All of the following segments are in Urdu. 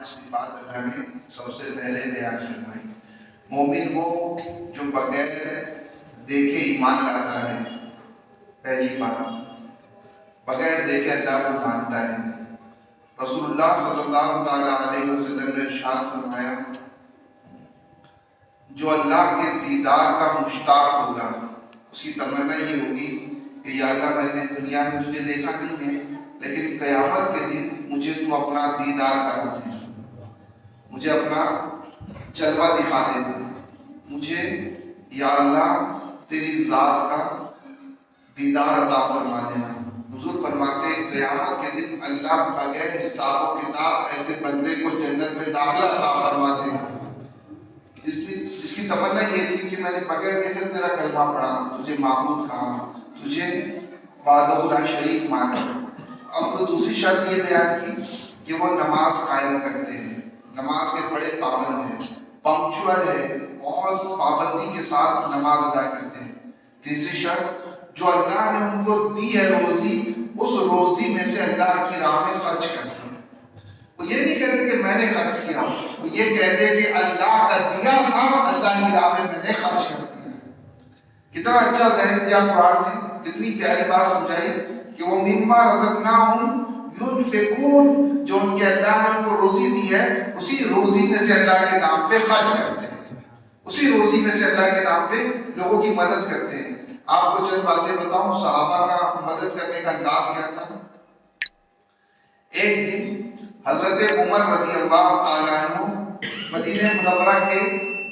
صفات اللہ نے سب سے پہلے بیان فرمائی۔ مومن وہ جو بغیر دیکھے ایمان لاتا ہے، پہلی بات بغیر دیکھے اللہ کو مانتا ہے۔ رسول اللہ صلی اللہ تعالیٰ علیہ وسلم نے ارشاد فرمایا، جو اللہ کے دیدار کا مشتاق ہوگا اس کی تمنا یہ ہوگی کہ یا اللہ میں نے دنیا میں تجھے دیکھا نہیں ہے، لیکن قیامت کے دن مجھے تو اپنا دیدار کرا دینا، مجھے اپنا جلوہ دکھا دینا، مجھے یا اللہ تیری ذات کا دیدار عطا فرما دینا۔ حضور فرماتے ہیں قیامت کے دن اللہ بغیر حساب و کتاب ایسے بندے کو جنت میں داخلہ عطا فرما دے گا جس کی تمنا یہ تھی کہ میں نے بغیر دیکھے تیرا کلمہ پڑھا، تجھے معبود کہا، تجھے وحدہ لا شریک مانا۔ اب دوسری شرط یہ بیان کی کہ وہ نماز قائم کرتے ہیں، نماز کے بڑے پابند ہیں، پنکچوئل ہے، بہت پابندی کے ساتھ نماز ادا کرتے ہیں۔ تیسری شرط، جو اللہ نے ان کو دی ہے روزی، اس روزی میں سے اللہ کی راہ میں خرچ کرتے ہیں۔ وہ یہ نہیں کہتے کہ میں نے خرچ کیا، وہ یہ کہتے کہ اللہ کا دیا تھا، اللہ کی راہ میں نے خرچ کر دیا۔ کتنا اچھا ذہن دیا قرآن نے، کتنی پیاری بات سمجھائی کہ وہ مما رزقناہم ينفقون، جو ان کے اللہ نے ان کو روزی دی ہے اسی روزی میں سے اللہ کے نام پہ خرچ کرتے ہیں، اسی روزی میں سے اللہ کے نام پہ لوگوں کی مدد کرتے ہیں۔ آپ کو چند باتیں بتاؤں، صحابہ کا مدد کرنے کا انداز کیا تھا۔ ایک دن حضرت عمر رضی اللہ تعالیٰ عنہ مدینہ منورہ کے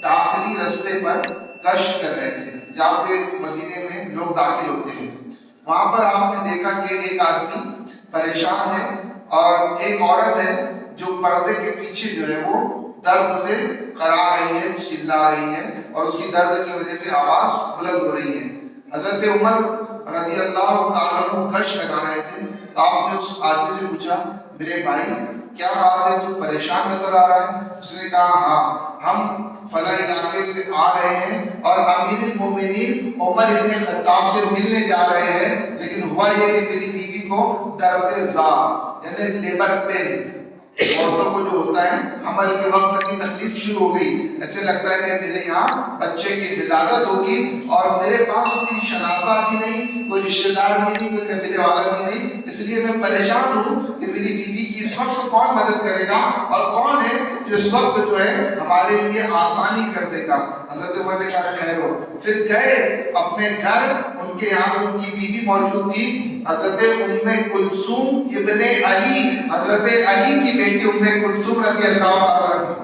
داخلی رستے پر گشت کر رہے تھے، جہاں پہ مدینے میں لوگ داخل ہوتے ہیں۔ وہاں پر آپ نے دیکھا کہ ایک آدمی پریشان ہے اور ایک عورت ہے جو پردے کے پیچھے جو ہے وہ درد سے کرا رہی ہے، چلا رہی ہے، اور اس کی درد کی وجہ سے آواز بلند ہو رہی ہے۔ حضرت عمر رضی اللہ تعالیٰ عنہ گشت لگا رہے تھے، تو آپ نے اس آدمی سے پوچھا، میرے بھائی کیا بات ہے، تو پریشان نظر آ رہا ہے؟ اس نے کہا ہاں، ہم فلاں علاقے سے آ رہے ہیں اور امیر المومنین عمر ابن خطاب سے ملنے جا رہے ہیں، لیکن ہوا یہ کہ میری بیوی کو درد زا یعنی لیبر پین، عورتوں کو جو ہوتا ہے حمل کے وقت کی تکلیف شروع ہو گئی، ایسے لگتا ہے کہ میرے یہاں بچے کی ولادت ہوگی اور میرے پاس کوئی شناسہ بھی نہیں، کوئی رشتہ دار بھی نہیں، کوئی قبیلے والا بھی نہیں، اس لیے میں پریشان ہوں کہ میری بیوی کی اس وقت کون مدد کرے گا اور کون ہے جو اس وقت جو ہے ہمارے لیے آسانی کر دے گا۔ حضرت عمر نے کہا ٹھہرو، پھر گئے اپنے گھر، ان کے یہاں ان کی بیوی موجود تھی، حضرت ام کلثوم ابن علی، حضرت علی کی بیٹی ام کلثوم رضی اللہ تعالیٰ عنہ۔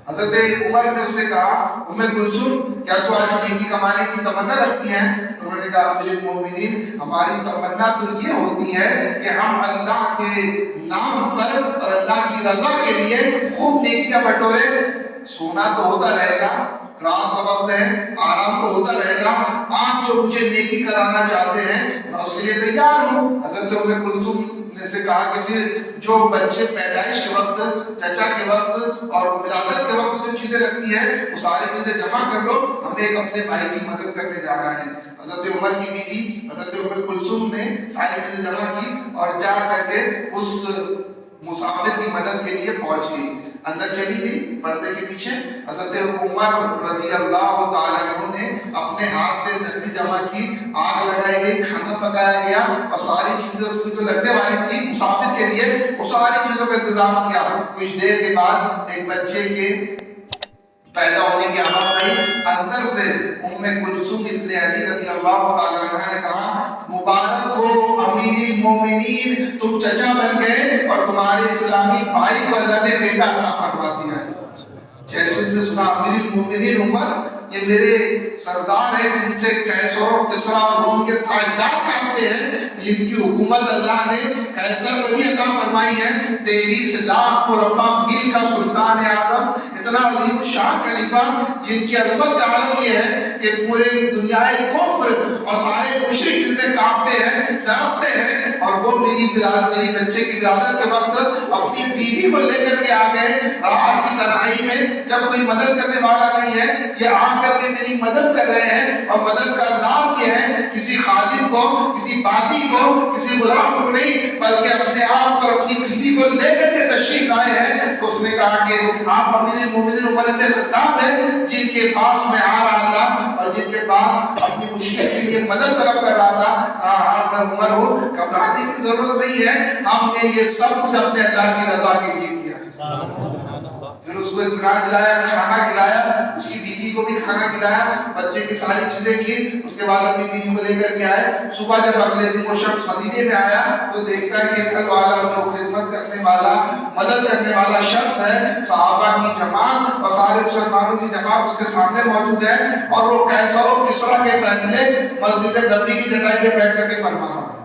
حضرت عمر نے اس سے کہا، ام کلثوم کیا تو آج نیکی کمانے کی تمنا رکھتی ہیں؟ تو انہوں نے کہا، امیر المومنین ہماری تمنا تو یہ ہوتی ہے کہ ہم اللہ کے نام پر اور اللہ کی رضا کے لیے خوب نیکیاں بٹورے، سونا تو ہوتا رہے گا، رات کا وقت ہے، آرام تو ہوتا رہے گا، آپ جو مجھے نیکی کرانا چاہتے ہیں میں اس کے لیے تیار ہوں۔ حضرت ام کلثوم نے سے کہا کہ پھر جو بچے پیدائش کے وقت، چچا کے وقت اور ولادت کے وقت جو چیزیں لگتی ہیں وہ ساری چیزیں جمع کر لو، ہمیں ایک اپنے بھائی کی مدد کرنے جانا ہے۔ حضرت عمر کی بیوی حضرت ام کلثوم نے ساری چیزیں جمع کی اور جا کر کے اس مسافر کی مدد کے لیے پہنچ گئی، اندر چلی گئی پردے کے پیچھے۔ حضرت عمر رضی اللہ تعالیٰ عنہ نے اپنے ہاتھ سے لکڑی جمع کی، آگ لگائی گئی، کھانا پکایا گیا اور ساری چیزیں اس کی جو لگنے والی تھی مسافر کے لیے وہ ساری چیزوں کا انتظام کیا۔ کچھ دیر کے بعد ایک بچے کے پیدا ہونے کی آواز آئی، اندر سے ام کلثوم ابن علی رضی اللہ تعالیٰ عنہ نے کہا، مبارک ہو امیر المومنین، تم چچا بن گئے اور تمہارے اسلامی بھائی کو اللہ نے بیٹا عطا فرما دیا ہے۔ جیسے اس نے سنا امیر المومنین عمر، یہ میرے سردار ہیں جن سے قیصر اور کسریٰ اور روم کے تاجدار کہتے ہیں، جن کی حکومت اللہ نے قیصر کو بھی عطا فرمائی ہے، 23 لاکھ مربع میل کا سلطان اعظم، اتنا عظیم الشان خلیفہ جن کی عظمت کا عالم یہ ہے کہ پورے دنیا کفر اور سارے مشرک جن سے کانپتے ہیں ڈرتے ہیں، اور وہ میری بچے کی ولادت کے وقت اپنی بیوی کو لے کر کے آ گئے رات کی تنہائی میں، جب کوئی مدد کرنے والا نہیں ہے، یہ آ کر کے میری مدد کر رہے ہیں، اور مدد کا انداز یہ ہے کسی خادم کو، کسی بادی کو، کسی غلام کو نہیں، بلکہ اپنے آپ اور اپنی بیوی کو لے کر کے تشریف لائے ہیں۔ تو اس نے کہا کہ آپ امیر المومنین عمر بن خطاب ہیں جن کے پاس میں آ رہا تھا اور جن کے پاس اپنی مشکل کے لیے مدد طلب کر رہا تھا۔ کہا ہاں میں عمر ہوں، گھبرانے کی ضرورت نہیں ہے، ہم نے یہ سب کچھ اپنے اللہ کی رضا کے لیے کیا۔ پھر اس کو اطمینان دلایا، کھانا کھلایا، اس کی بیوی کو بھی کھانا کھلایا، بچے کی ساری چیزیں کی، اس کے بعد اپنی بیوی کو لے کر کے آئے۔ صبح جب اگلے دن وہ شخص مدینے میں آیا تو دیکھتا ہے کہ کل والا جو خدمت کرنے والا، مدد کرنے والا شخص ہے، صحابہ کی جماعت اور سارے مسلمانوں کی جماعت اس کے سامنے موجود ہے، اور وہ قیصر و کسریٰ کے فیصلے مسجد نبوی کی چٹائی پہ بیٹھ کر کے فرما رہا ہے۔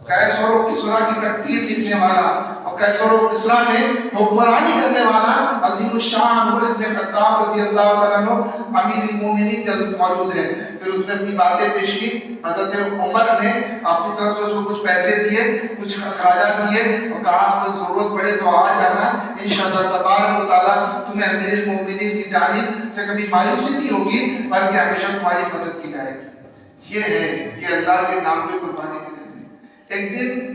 قیصر و کسریٰ کی تقدیر لکھنے والا اور قیصر و کسریٰ میں حکمرانی کرنے والا عظیم الشان عمر بن خطاب رضی اللہ تعالیٰ عنہ امیر المومنین جلد موجود ہے۔ پھر اس نے اپنی باتیں پیش کی۔ حضرت عمر نے اپنی طرف سے اس کو کچھ پیسے دیے، کچھ اخراجات دیے، اور کہا کوئی ضرورت پڑے تو آ جانا، انشاءاللہ تبارک و تعالیٰ تمہیں امیر المومنین کی جانب سے کبھی مایوسی نہیں ہوگی، بلکہ ہمیشہ تمہاری مدد کی جائے گی۔ یہ ہے کہ اللہ کے نام پہ قربانی کی جاتی ہے۔ ایک دن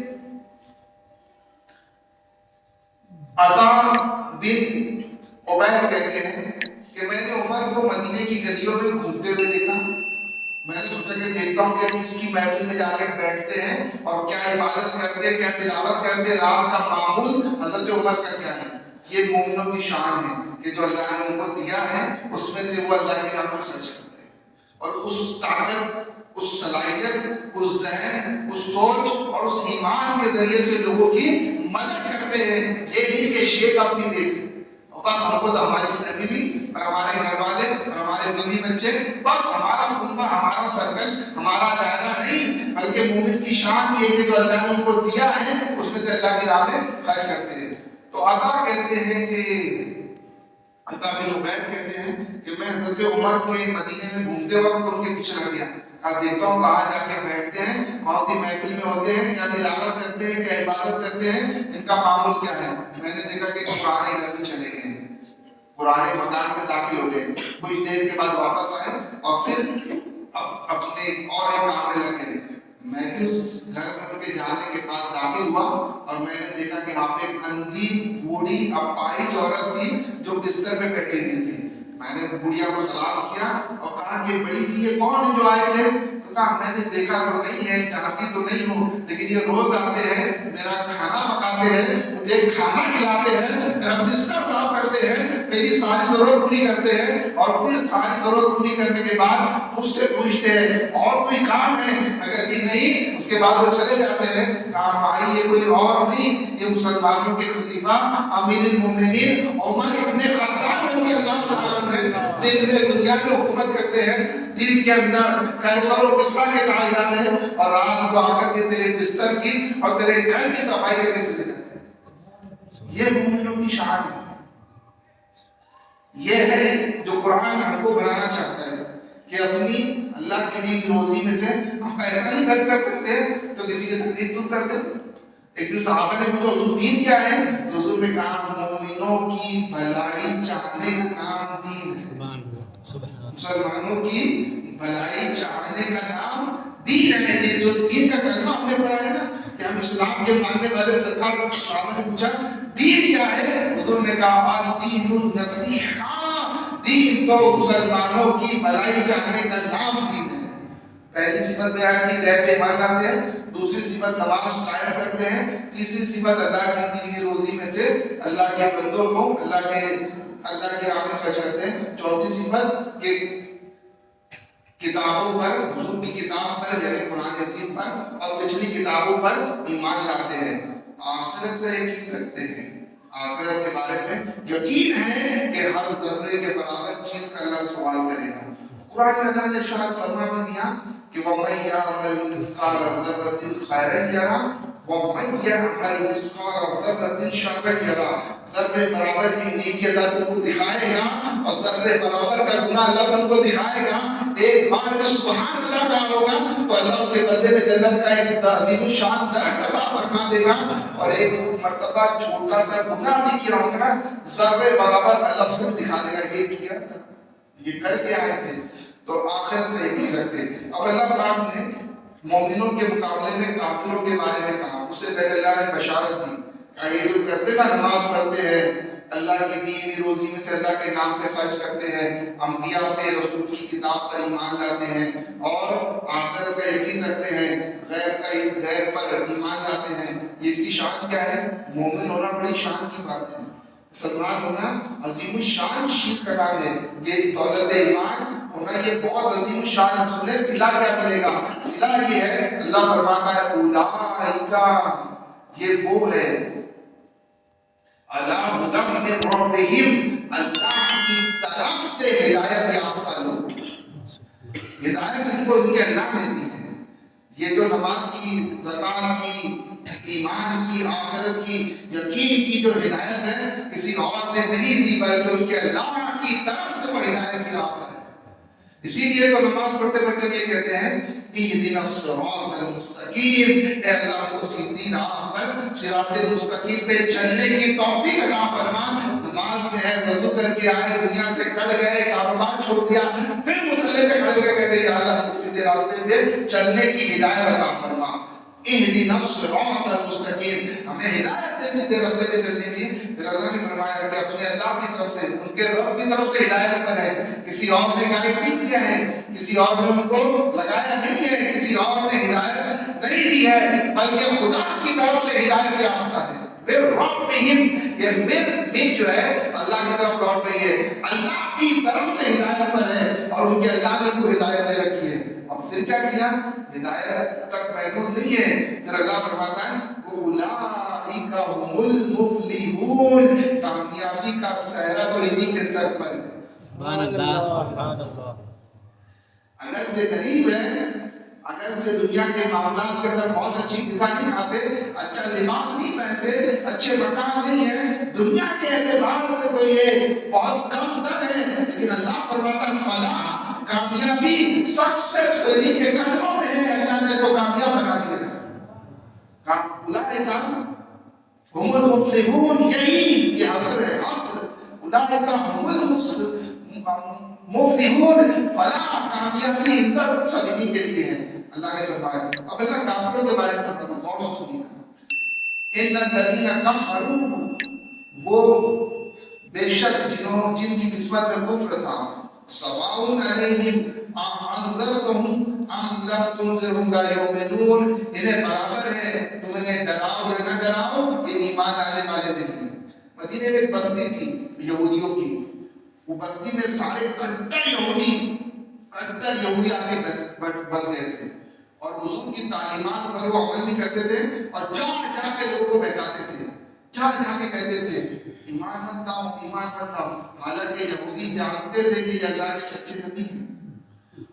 عطا بن عبید کہتے ہیں کہ میں نے عمر کو مدینے کی گلیوں میں گھومتے ہوئے دیکھا۔ میں نے سوچا کہ دیکھتا ہوں کہ کس کی محفل میں جا کے بیٹھتے ہیں اور کیا عبادت کرتے ہیں، کیا تلاوت کرتے ہیں، رات کا معمول حضرت عمر کا کیا ہے۔ یہ مومنوں کی شان ہے کہ جو اللہ نے ان کو دیا ہے اس میں سے وہ اللہ کی راہ میں خرچ کرتے ہیں، اور اس طاقت، اس صلاحیت، اس ذہن، اس سوچ اور اس ایمان کے ذریعے سے لوگوں کی مدد کرتے ہیں۔ یہ نہیں کہ شیخ اپنی دیکھ اور بس ہم کو تو ہماری فیملی اور ہمارے گھر والے اور ہمارے بیوی بچے، بس ہمارا کنبہ، ہمارا سرکل، ہمارا دائرہ نہیں، بلکہ مومن کی شان یہ کہ جو اللہ نے ان کو دیا ہے اس میں سے اللہ کی راہ میں خرچ کرتے ہیں۔ تو عطا کہتے ہیں کہ عطا بن عبید کہتے ہیں کہ میں حضرت عمر کے مدینے میں گھومتے وقت ان کے پیچھے لگ گیا، کہا دیکھتا ہوں کہاں جا کے بیٹھتے ہیں، کون سی محفل میں ہوتے ہیں، کیا تلاوت کرتے ہیں، کیا عبادت کرتے ہیں، ان کا معمول کیا ہے۔ میں نے دیکھا کہ پرانے گھر میں چلے گئے، پرانے مکان میں داخل ہو گئے، کچھ دیر کے بعد واپس آئے اور پھر اپنے اور ایک کام میں لگے۔ میں بھی اس گھر میں ان کے جانے کے بعد داخل ہوا اور میں نے دیکھا کہ وہاں پہ ایک اندھی بوڑھی اپاہج عورت تھی جو بستر پہ بیٹھی ہوئی تھی۔ میں نے بڑھیا کو سلام کیا اور کہا کہ بڑی بھی یہ کون ہے جو آئے تھے؟ تو کہا میں نے دیکھا تو نہیں ہے، جانتی تو نہیں ہوں، لیکن یہ روز آتے ہیں، میرا کھانا پکاتے ہیں، مجھے کھانا کھلاتے ہیں، میرا بستر صاف کرتے ہیں، میری ساری ضرورت پوری کرتے ہیں، اور پھر ساری ضرورت پوری کرنے کے بعد مجھ سے پوچھتے ہیں اور کوئی کام ہے؟ اگر یہ نہیں اس کے بعد وہ چلے جاتے ہیں۔ کہا مائی یہ کوئی اور نہیں، یہ مسلمانوں کے خلیفہ امیر المومنین عمر ابن خطاب رضی اللہ تعالیٰ عنہ دن میں دنیا میں حکومت کرتے ہیں، دن کے اندر قیصر و کسریٰ کے تاجدار ہیں، اور رات کو آ کر کے تیرے بستر کی اور تیرے گھر کی صفائی کر کے چلے جاتے ہیں۔ یہ مومنوں کی شان ہے، یہ ہے جو قرآن ہم کو بنانا چاہتا ہے کہ اپنی اللہ کے لیے روزی میں سے ہم پیسہ نہیں خرچ کر سکتے تو کسی کی تکلیف دور کر دیں۔ ایک دن صحابہ نے پوچھا حضور دین کیا ہے؟ تو حضور نے کہا مومنوں کی بھلائی چاہنے کا نام دین ہے، مسلمانوں کی بھلائی چاہنے کا نام دین ہے۔ یہ جو دین کا کلمہ ہم نے پڑھا ہے نا کہ ہم اسلام کے ماننے والے، سرکار سے صحابہ نے پوچھا دین کیا ہے؟ حضور نے کہا دین النصیحہ، دین تو مسلمانوں کی بھلائی چاہنے کا نام دین ہے۔ پہلی صفت بیان کی غیب پہ ایمان لاتے ہیں، دوسری صفت نماز قائم کرتے ہیں، تیسری صفت اللہ کی دی ہوئی روزی میں سے اللہ کے بندوں کو اللہ کی راہ میں خرچ کرتے ہیں، چوتھی صفت کہ کتابوں پر، حضور کی کتاب پر یعنی قرآن عظیم پر اور پچھلی کتابوں پر ایمان لاتے ہیں، آخرت پر یقین رکھتے ہیں، آخرت کے بارے میں یقین ہے کہ ہر ذرے کے برابر چیز کا اللہ سوال کرے گا۔ قرآن میں اللہ نے ارشاد فرما بھی دیا کہ وَمَن يَعْمَلْ مِثْقَالَ ذَرَّةٍ خَيْرًا يَرَهُ وَمَن يَعْمَلْ مِثْقَالَ ذَرَّةٍ شَرًّا يَرَهُ، ذرے برابر کی نیکی اللہ تم کو دکھائے گا اور ذرے برابر کا گناہ اللہ تم کو دکھائے گا. ایک بار میں سبحان اللہ کہا ہوگا تو اللہ اس کے بندے میں جنت کا ایک عظیم الشان درخت عطا فرما دے گا. اور ایک مرتبہ چھوٹا سا گناہ بھی کیا ہوگا نا، ذرے برابر اللہ اس کو دکھا دے گا یہ کیا تھا، یہ کر کے آئے تھے. تو آخرت کا یقین رکھتے. اب اللہ پاک نے مومنوں کے مقابلے میں کافروں کے بارے میں کہا. اس سے پہلے اللہ نے بشارت دی کہ یہ جو کرتے نا، نماز پڑھتے ہیں، اللہ کی دی ہوئی روزی میں سے اللہ کے نام پہ خرچ کرتے ہیں، انبیاء پہ، رسول کی کتاب پر ایمان لاتے ہیں اور آخرت کا یقین رکھتے ہیں، غیب پر ایمان لاتے ہیں، یہ کی شان کیا ہے؟ مومن ہونا بڑی شان کی بات ہے. مسلمان ہونا عظیم الشان چیز کا نام ہے. یہ دولت ایمان ہونا یہ بہت عظیم الشان ہے. سنیں صلہ کیا ملے گا؟ صلہ یہ ہے، اللہ فرماتا ہے اولئک، یہ وہ ہے علی ھدی من ربہم، اللہ کی طرف سے ہدایت یافتہ لوگ. ہدایت ان کو ان کے اللہ نے دی ہے. یہ جو نماز کی، زکات کی، ایمان کی، آخرت کی، یقین کی جو ہدایت ہے کسی اور نے نہیں دی، بلکہ ان کے اللہ کی طرف سے وہ ہدایت کی راہ پر ہے. اسی لیے تو نماز پڑھتے پڑھتے ہم یہ کہتے ہیں اہدنا الصراط المستقیم، اے اللہ ہم کو سیدھی راہ پر، صراط مستقیم پہ چلنے کی توفیق عطا فرما. نماز میں ہے، وضو کر کے آئے، دنیا سے کٹ گئے، کاروبار چھوڑ دیا، پھر مصلی پہ کھڑے ہوئے کہتے ہیں یا اللہ ہم کو سیدھے راستے پہ چلنے کی ہدایت عطا فرما. اہدنا الصراط المستقیم، ہمیں ہدایت دے سیدھے راستے پہ چلنے کی. پھر اللہ نے فرمایا کہ اپنے اللہ کی طرف سے، ان کے رب کی طرف سے ہدایت پر ہے. کسی اور نے گائیڈ نہیں کیا ہے، کسی اور نے ان کو لگایا نہیں ہے، کسی اور نے ہدایت نہیں دی ہے، بلکہ خدا کی طرف سے ہدایت یافتہ ہے. پھر ربہم، یہ من جو ہے اللہ کی طرف لوٹ رہی ہے، اللہ کی طرف سے ہدایت پر ہے اور ان کے اللہ نے ان کو ہدایت دے رکھی ہے. اور پھر کیا کیا؟ ہدایت تک محدود نہیں ہے. پھر اللہ فرماتا ہے اولئک هم المفلحون، کامیابی کا سہرا تو انہی کے سر پر ہے. سبحان اللہ، سبحان اللہ. اگرچہ غریب ہے، اگرچہ دنیا کے معاملات کے اندر بہت اچھی غذا نہیں کھاتے، اچھا لباس نہیں پہنتے، اچھے مکان نہیں ہے، دنیا کے اعتبار سے تو یہ بہت کم تر ہے، لیکن اللہ فرماتا ہے فلاح، کامیابی، سکسیس ویلی کے قدموں میں ہے. اللہ نے کو کامیاب بنا دیا ہے. اولئک هم المفلحون، یہی یہ حصر ہے، حصر. اولئک هم المفلحون، فلاح، کامیابی، عزت سب انہی کے لیے ہے. اللہ نے فرمایا. اب اللہ کافروں کے بارے میں فرماتا ہے، غور سے سنیے. ان الذین کفروا، وہ بے شک جن کی قسمت میں کفر تھا، سواء علیہم انذرتہم ام لم تنذرہم لا یؤمنون، انہیں برابر ہے تم انہیں ڈراؤ یا نہ ڈراؤ، یہ ایمان لانے والے نہیں. مدینے میں ایک بستی تھی یہودیوں کی. وہ بستی میں سارے کٹر یہودی آگے بس گئے تھے اور حضور کی تعلیمات پر وہ عمل نہیں کرتے تھے اور جا کے لوگوں کو بہکاتے تھے، جا کے کہتے تھے ایمان مت لاؤ، ایمان مت لاؤ. حالانکہ یہودی جانتے تھے کہ یہ اللہ کے سچے نبی ہیں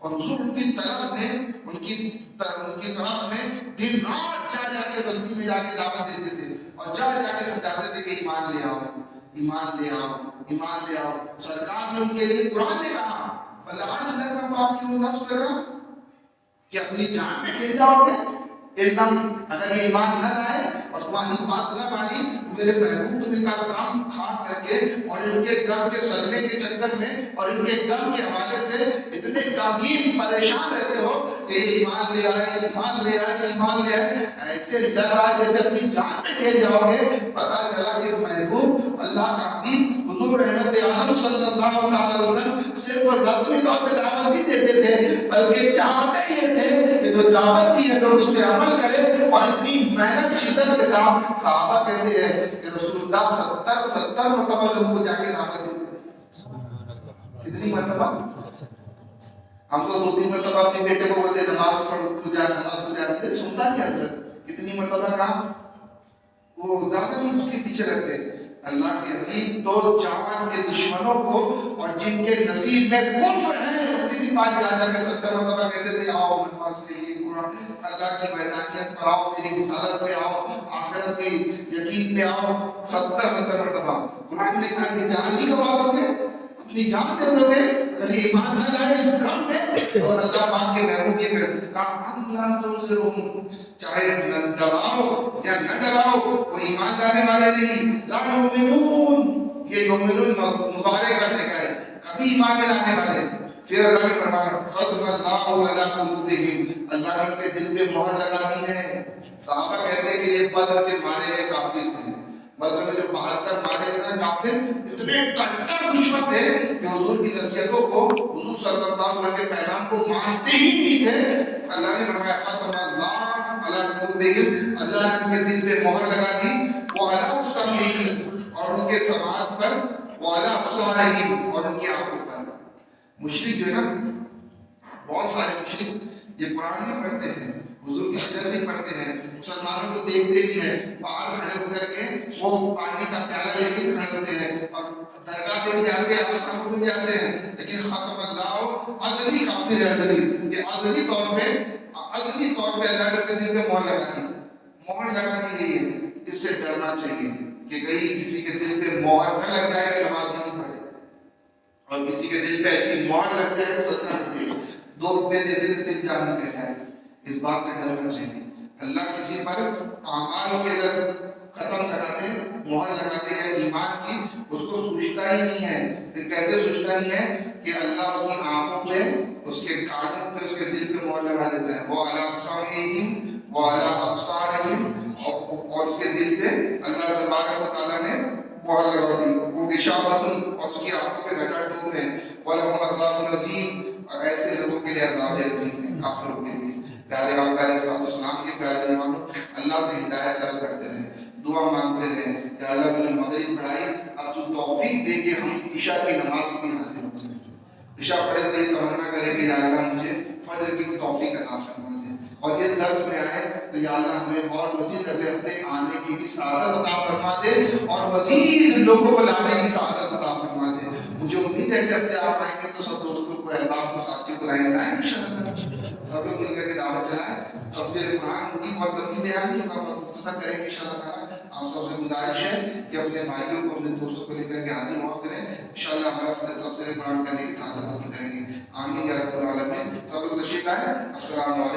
اور حضور ان کی طلب میں، ان کی طرف میں دن رات جا کے بستی میں جا کے دعوت دیتے تھے اور جا کے سمجھاتے تھے کہ ایمان لے آؤ، ایمان لے آؤ، ایمان لے آؤ. سرکار نے ان کے لیے قرآن نے کہا فَلَعَلَّكَ بَاقِعٌ نَفْسَكَ، کہ اپنی جان میں کھیل جاؤ گے. اگر یہ ایمان نہ لائے اور تمہاری بات نہ مانی تو میرے محبوب تم ان کا کام کھا کر کے اور ان کے غم کے صدمے کے چکر میں اور ان کے غم کے حوالے سے اتنے غمگین پریشان رہتے ہو کہ یہ ایمان لے آئے، ایمان لے آئے، ایمان لے آئے. ایسے لگ رہا جیسے اپنی جان میں کھیل جاؤ گے. پتا چلا کہ محبوب اللہ کا حبیب حضور رحمت عالم صلی اللہ علیہ وسلم صرف رسمی طور پہ دعوت نہیں دیتے تھے بلکہ چاہتے یہ تھے کہ جو دعوت دی ہے لوگ اس پہ عمل کرے. اور اتنی محنت شدت کے ساتھ صحابہ کہتے ہیں کہ رسول اللہ 70 مرتبہ لوگوں کو جا کے دعوت دیتے تھے. کتنی مرتبہ؟ ہم تو 2-3 مرتبہ اپنے بیٹے کو بولتے نماز پڑھ کو جا، نماز کو جا، نہیں سنتا نہیں حضرت. کتنی مرتبہ کہا؟ وہ زیادہ نہیں اس کے پیچھے رکھتے. اللہ کے حبیب تو جان کے دشمنوں کو اور جن کے نصیب میں کفر ہے ان کی بھی پاس جا کے 70 مرتبہ کہتے تھے آؤ نماز کے لیے، قرآن اللہ کی وحدانیت پر آؤ، میری رسالت پہ آؤ، آخرت کے یقین پہ آؤ، 70 مرتبہ۔ قرآن نے کہا کہ جان ہی گوا دو گے، اپنی جان دے دو گے اگر ایمان نہ لائے اس کام میں، اور اللہ پاک کے محبوب یہ کہا اللہ تنذرہم، چاہے ڈراؤ یا نہ ڈراؤ وہ ایمان لانے والے نہیں، لا یؤمنون، یہ یؤمنون مضارع کا صیغہ ہے، کبھی ایمان نہیں لانے والے۔ پھر اللہ نے فرمایا ختم اللہ علی قلوبہم، اللہ نے ان کے دل پہ مہر لگا دی ہے۔ صحابہ کہتے ہیں کہ یہ بدر کے مارے گئے کافر تھے، بدر میں جو 72 مارے گئے تھے کافر اتنے کٹر دشمن تھے کہ حضور کی نصیحتوں کو، حضور صلی اللہ علیہ وسلم کے پیغام کو مانتے ہی نہیں تھے۔ اللہ نے فرمایا ختم اللہ علی قلوبہم، اللہ نے ان کے دل پہ مہر لگا دی، وعلی سمعہم، اور ان کے سماعت پر، وعلی ابصارہم، اور ان کی آنکھوں پر۔ مشرک جو ہے نا، بہت سارے مشرک یہ قرآن بھی پڑھتے ہیں، حضور کی سیرت بھی پڑھتے ہیں، مسلمانوں کو دیکھتے بھی ہیں، باہر کھڑے ہو کر کے وہ پانی کا پیالہ لے کے بھی کھڑے ہوتے ہیں اور درگاہ پہ بھی جاتے ہیں، آستانوں پہ بھی جاتے ہیں، لیکن ختم اللہ ازلی کافر ہے، ازلی کہ ازلی طور پہ اللہ نے ان کے دل پہ مہر لگا دی، مہر لگا دی گئی ہے۔ اس سے ڈرنا چاہیے کہ کہیں کسی کے دل پہ مہر نہ لگ جائے کہ نماز ہی نہیں پڑھے، اور کسی کے دل پہ ایسی مہر لگ جائے کہ صدقہ نہ دے، 2 روپے دے دے دل جان نکل جائے۔ اس بات سے ڈرنا چاہیے۔ اللہ کسی پر اعمال کے اگر ختم کرا دے، مہر لگاتے ہیں ایمان کی، اس کو سوچتا ہی نہیں ہے۔ پھر کیسے سوچتا نہیں ہے کہ اللہ اس کی آنکھوں پہ، اس کے کانوں پہ، اس کے دل پہ مہر لگا دیتا ہے۔ وہ علی سمعہم وعلی ابصارہم، اور اس کے دل پہ اللہ تبارک و تعالیٰ نے مہر لگا دی۔ وہ غشاوۃ، اور اس کی آنکھوں پہ گھٹا ٹوپ ہے۔ وَلَهُمْ عَذَابٌ عَظِيمٌ، اور ایسے لوگوں کے لیے عذاب عظیم ہے، کافروں کے لیے۔ پیارے آقا علیہ السلام کے پیارے دلوانوں، اللہ سے ہدایت طلب کرتے رہے، دعا مانگتے رہے کہ اللہ تو نے مغرب پڑھائی، اب تو توفیق دے کے ہم عشاء کی نماز کو بھی حاصل ہو جائیں۔ عشاء پڑھے تو یہ تمنا کرے کہ یا اللہ مجھے فجر کی توفیق عطا فرما دے، اور اس درس میں آئے تو یا اللہ ہمیں اور مزید اگلے ہفتے آنے کی بھی سعادت عطا فرما دے، اور مزید لوگوں کو لانے کی سعادت عطا فرما دے۔ مجھے امید ہے کہ ہفتے آپ آئیں گے تو سب دوستوں کو، احباب کو، ساتھیوں کو لائیں انشاءاللہ، سب لوگ مل کر کے دعوت چلائیں۔ تفسیر قرآن ہوگی، بہت لمبی بیان نہیں ہوگا، بہت مختصر کریں گے انشاءاللہ تعالیٰ۔ آپ سب سے گزارش ہے کہ اپنے بھائیوں کو، اپنے دوستوں کو لے کر کے حاضر ہوا کریں، انشاءاللہ ہر ہفتے تفسیر قرآن کرنے کی سعادت حاصل کریں گے۔ آمین یا رب العالمین۔ سب لوگ تشریف لائیں۔ السلام علیکم۔